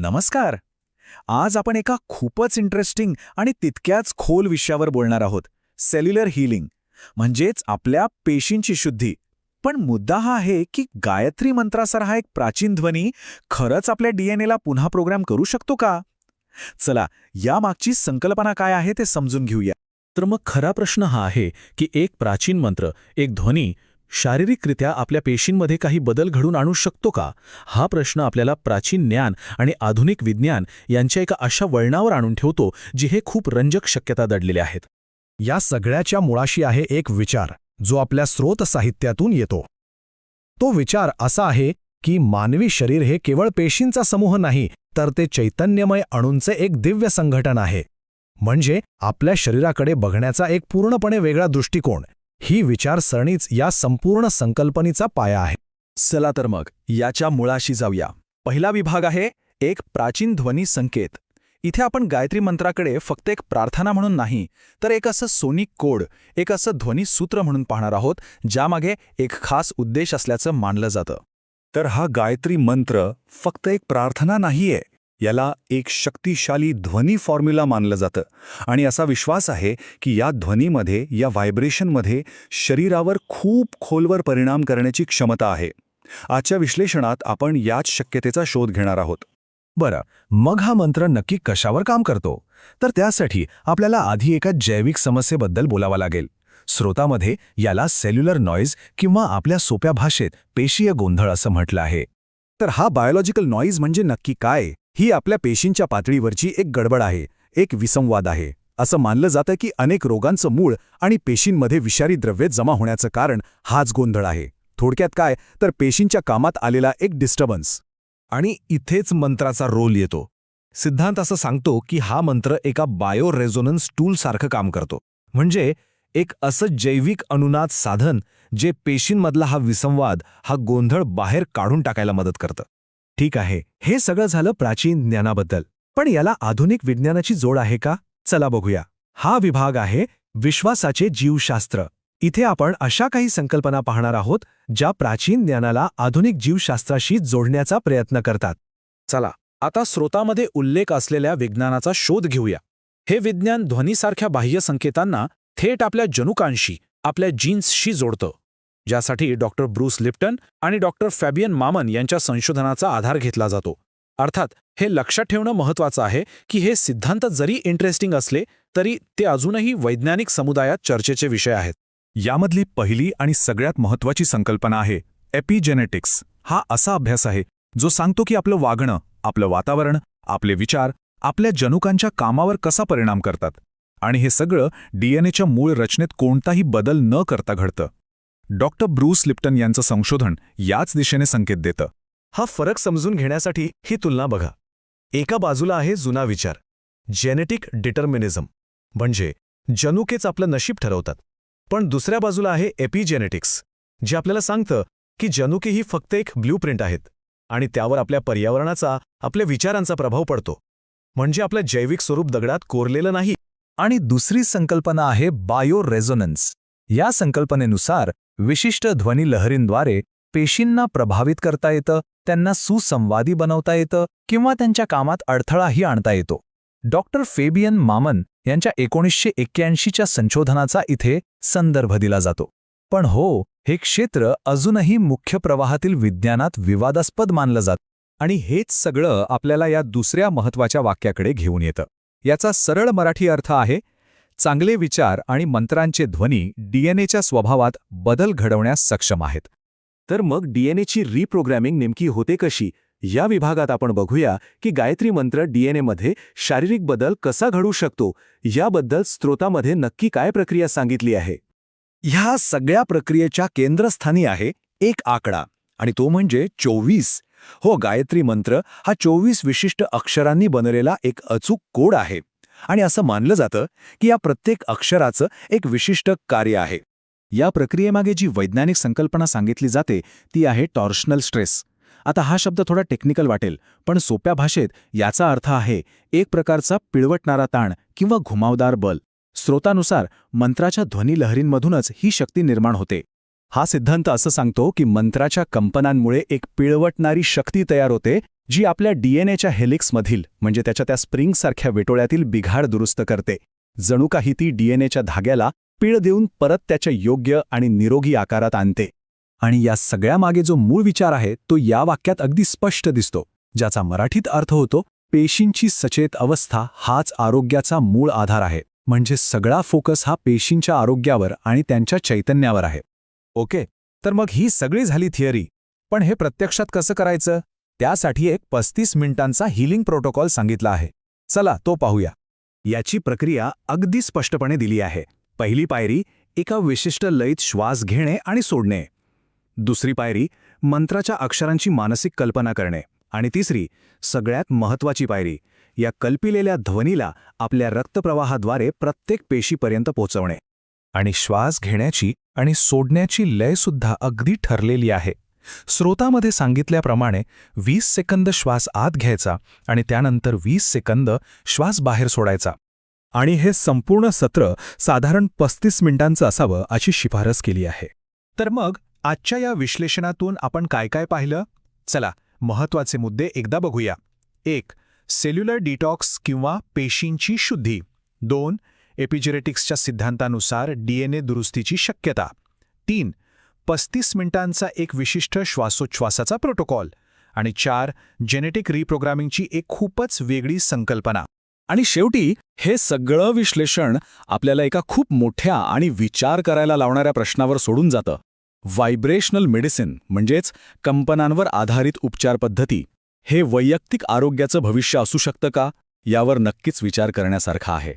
नमस्कार. आज आपण एका खूपच इंटरेस्टिंग आणि तितक्याच खोल विषयावर बोलणार आहोत. सेल्युलर हीलिंग म्हणजेच आपल्या पेशींची शुद्धी. पण मुद्दा हा आहे की गायत्री मंत्रासारखा एक प्राचीन ध्वनी खरंच आपल्या डीएनएला पुन्हा प्रोग्राम करू शकतो का? चला, यामागची संकल्पना काय आहे ते समजून घेऊया. तर मग खरा प्रश्न हा आहे की एक प्राचीन मंत्र, एक ध्वनी शारीरिकरित्या आपल्या पेशींमध्ये काही बदल घडून आणू शकतो का? हा प्रश्न आपल्याला प्राचीन ज्ञान आणि आधुनिक विज्ञान यांच्या एका अशा वळणावर आणून ठेवतो जिथे खूप रंजक शक्यता दडलेल्या आहेत. या सगळ्याच्या मुळाशी आहे एक विचार जो आपल्या स्रोत साहित्यातून येतो. तो विचार असा आहे की मानवी शरीर हे केवळ पेशींचा समूह नाही, तर ते चैतन्यमय अणूंचे एक दिव्य संघटन आहे. म्हणजे आपल्या शरीराकडे बघण्याचा एक पूर्णपणे वेगळा दृष्टिकोन. ही विचारसरणीच या संपूर्ण संकल्पनेचा पाया आहे. चला तर मग याच्या मुळाशी जाऊया. पहिला विभाग आहे एक प्राचीन ध्वनी संकेत. इथे आपण गायत्री मंत्राकडे फक्त एक प्रार्थना म्हणून नाही, तर एक असं सोनिक कोड, एक असं ध्वनी सूत्र म्हणून पाहणार आहोत, ज्यामागे एक खास उद्देश असल्याचं मानलं जातं. तर हा गायत्री मंत्र फक्त एक प्रार्थना नाहीये, याला एक शक्तिशाली ध्वनी फॉर्म्युला मानलं जातं. आणि असा विश्वास आहे की या ध्वनीमध्ये, या व्हायब्रेशनमध्ये शरीरावर खूप खोलवर परिणाम करण्याची क्षमता आहे. आजच्या विश्लेषणात आपण याच शक्यतेचा शोध घेणार आहोत. बरं, मग हा मंत्र नक्की कशावर काम करतो? तर त्यासाठी आपल्याला आधी एका जैविक समस्येबद्दल बोलावं लागेल. स्रोतामध्ये याला सेल्युलर नॉईज किंवा आपल्या सोप्या भाषेत पेशीय गोंधळ असं म्हटलं आहे. तर हा बायोलॉजिकल नॉईज म्हणजे नक्की काय? ही आपल्या पेशींच्या पातळीवरची एक गडबड आहे, एक विसंवाद आहे. असं मानलं जातं की अनेक रोगांचं मूळ आणि पेशींमध्ये विषारी द्रव्ये जमा होण्याचं कारण हाच गोंधळ आहे. थोडक्यात काय, तर पेशींच्या कामात आलेला एक डिस्टर्बन्स. आणि इथेच मंत्राचा रोल येतो. सिद्धांत असं सांगतो की हा मंत्र एका बायो रेझोनन्स टूलसारखं काम करतो. म्हणजे एक असं जैविक अनुनाद साधन जे पेशींमधला हा विसंवाद, हा गोंधळ बाहेर काढून टाकायला मदत करतं. ठीक आहे, हे सगळं झालं प्राचीन ज्ञानाबद्दल. पण याला आधुनिक विज्ञानाची जोड आहे का? चला बघूया. हा विभाग आहे विश्वासाचे जीवशास्त्र. इथे आपण अशा काही संकल्पना पाहणार आहोत ज्या प्राचीन ज्ञानाला आधुनिक जीवशास्त्राशी जोडण्याचा प्रयत्न करतात. चला, आता स्रोतामध्ये उल्लेख असलेल्या विज्ञानाचा शोध घेऊया. हे विज्ञान ध्वनीसारख्या बाह्य संकेतांना थेट आपल्या जनुकांशी, आपल्या जीन्सशी जोडतं, ज्यासाठी डॉक्टर ब्रूस लिप्टन आणि डॉक्टर फॅबियन मामन यांच्या संशोधनाचा आधार घेतला जातो. अर्थात हे लक्षात ठेवणं महत्त्वाचं आहे की हे सिद्धांत जरी इंटरेस्टिंग असले तरी ते अजूनही वैज्ञानिक समुदायात चर्चेचे विषय आहेत. यामधली पहिली आणि सगळ्यात महत्त्वाची संकल्पना आहे एपिजेनेटिक्स. हा असा अभ्यास आहे जो सांगतो की आपलं वागणं, आपलं वातावरण, आपले विचार आपल्या जनुकांच्या कामावर कसा परिणाम करतात. आणि हे सगळं डीएनएच्या मूळ रचनेत कोणताही बदल न करता घडतं. डॉक्टर ब्रूस लिप्टन यांचं संशोधन याच दिशेने संकेत देतं. हा फरक समजून घेण्यासाठी ही तुलना बघा. एका बाजूला आहे जुना विचार, जेनेटिक डिटर्मिनिझम, म्हणजे जनुकेच आपलं नशीब ठरवतात. पण दुसऱ्या बाजूला आहे एपिजेनेटिक्स, जे आपल्याला सांगतं की जनुके ही फक्त एक ब्ल्यूप्रिंट आहेत आणि त्यावर आपल्या पर्यावरणाचा, आपल्या विचारांचा प्रभाव पडतो. म्हणजे आपलं जैविक स्वरूप दगडात कोरलेलं नाही. आणि दुसरी संकल्पना आहे बायो रेझोनन्स. या संकल्पनेनुसार विशिष्ट ध्वनी लहरींद्वारे पेशींना प्रभावित करता येतं, त्यांना सुसंवादी बनवता येतं किंवा त्यांच्या कामात अडथळाही आणता येतो. डॉक्टर फेबियन मामन यांच्या 1981च्या संशोधनाचा इथे संदर्भ दिला जातो. पण हो, हे क्षेत्र अजूनही मुख्य प्रवाहातील विज्ञानात विवादास्पद मानलं जातं. आणि हेच सगळं आपल्याला या दुसऱ्या महत्त्वाच्या वाक्याकडे घेऊन येतं. याचा सरळ मराठी अर्थ आहे, चांगले विचार आणि मंत्रांचे ध्वनी डीएनएच्या स्वभावात बदल घडवण्यास सक्षम आहेत. तर मग डीएनएची रिप्रोग्रॅमिंग नेमकी होते कशी? या विभागात आपण बघूया की गायत्री मंत्र डीएनएमध्ये शारीरिक बदल कसा घडू शकतो, याबद्दल स्रोतामध्ये नक्की काय प्रक्रिया सांगितली आहे. ह्या सगळ्या प्रक्रियेच्या केंद्रस्थानी आहे एक आकडा, आणि तो म्हणजे 24. हो, गायत्री मंत्र हा 24 विशिष्ट अक्षरांनी बनलेला एक अचूक कोड आहे. आणि असं मानलं जातं की या प्रत्येक अक्षराचं एक विशिष्ट कार्य आहे. या प्रक्रियेमागे जी वैज्ञानिक संकल्पना सांगितली जाते ती आहे टॉर्शनल स्ट्रेस. आता हा शब्द थोडा टेक्निकल वाटेल, पण सोप्या भाषेत याचा अर्थ आहे एक प्रकारचा पिळवटणारा ताण किंवा घुमावदार बल. स्रोतानुसार मंत्राच्या ध्वनी लहरींमधूनच ही शक्ती निर्माण होते. हा सिद्धांत असं सांगतो की मंत्राच्या कंपनांमुळे एक पिळवटणारी शक्ती तयार होते, जी आपल्या डीएनएच्या हेलिक्समधील म्हणजे त्याच्या त्या स्प्रिंगसारख्या विटोळ्यातील बिघाड दुरुस्त करते. जणू काही ती डीएनएच्या धाग्याला पीळ देऊन परत त्याच्या योग्य आणि निरोगी आकारात आणते. आणि या सगळ्यामागे जो मूळ विचार आहे तो या वाक्यात अगदी स्पष्ट दिसतो, ज्याचा मराठीत अर्थ होतो पेशींची सचेत अवस्था हाच आरोग्याचा मूळ आधार आहे. म्हणजे सगळा फोकस हा पेशींच्या आरोग्यावर आणि त्यांच्या चैतन्यावर आहे. ओके, तर मग ही सगळी झाली थिअरी. पण हे प्रत्यक्षात कसं करायचं? त्यासाठी एक 35 मिनिटांचा हीलिंग प्रोटोकॉल सांगितला आहे. चला तो पाहूया. याची प्रक्रिया अगदी स्पष्टपणे दिली आहे. पहिली पायरी एका विशिष्ट लयीत श्वास घेणे आणि सोडणे. दुसरी पायरी मंत्राच्या अक्षरांची मानसिक कल्पना करणे. आणि तिसरी, सगळ्यात महत्त्वाची पायरी, या कल्पिलेल्या ध्वनीला आपल्या रक्तप्रवाहाद्वारे प्रत्येक पेशीपर्यंत पोहोचवणे. आणि श्वास घेण्याची आणि सोडण्याची लयसुद्धा अगदी ठरलेली आहे. स्रोतामध्ये सांगितल्याप्रमाणे 20 सेकंद श्वास आत घ्यायचा आणि त्यानंतर 20 सेकंद श्वास बाहेर सोडायचा. आणि हे संपूर्ण सत्र साधारण 35 मिनिटांचं असावं अशी शिफारस केली आहे. तर मग आजच्या या विश्लेषणातून आपण काय काय पाहिलं? चला, महत्त्वाचे मुद्दे एकदा बघूया. 1. सेल्युलर डिटॉक्स किंवा पेशींची शुद्धी. 2. एपिजेनेटिक्सच्या सिद्धांतानुसार डीएनए दुरुस्तीची शक्यता. 3. 35 मिनिटांचा एक विशिष्ट श्वासोच्छ्वासाचा प्रोटोकॉल. आणि 4. जेनेटिक रिप्रोग्रामिंगची एक खूपच वेगळी संकल्पना. आणि शेवटी हे सगळं विश्लेषण आपल्याला एका खूप मोठ्या आणि विचार करायला लावणाऱ्या प्रश्नावर सोडून जातं. व्हायब्रेशनल मेडिसिन म्हणजेच कंपनांवर आधारित उपचार पद्धती हे वैयक्तिक आरोग्याचं भविष्य असू शकतं का, यावर नक्कीच विचार करण्यासारखं आहे.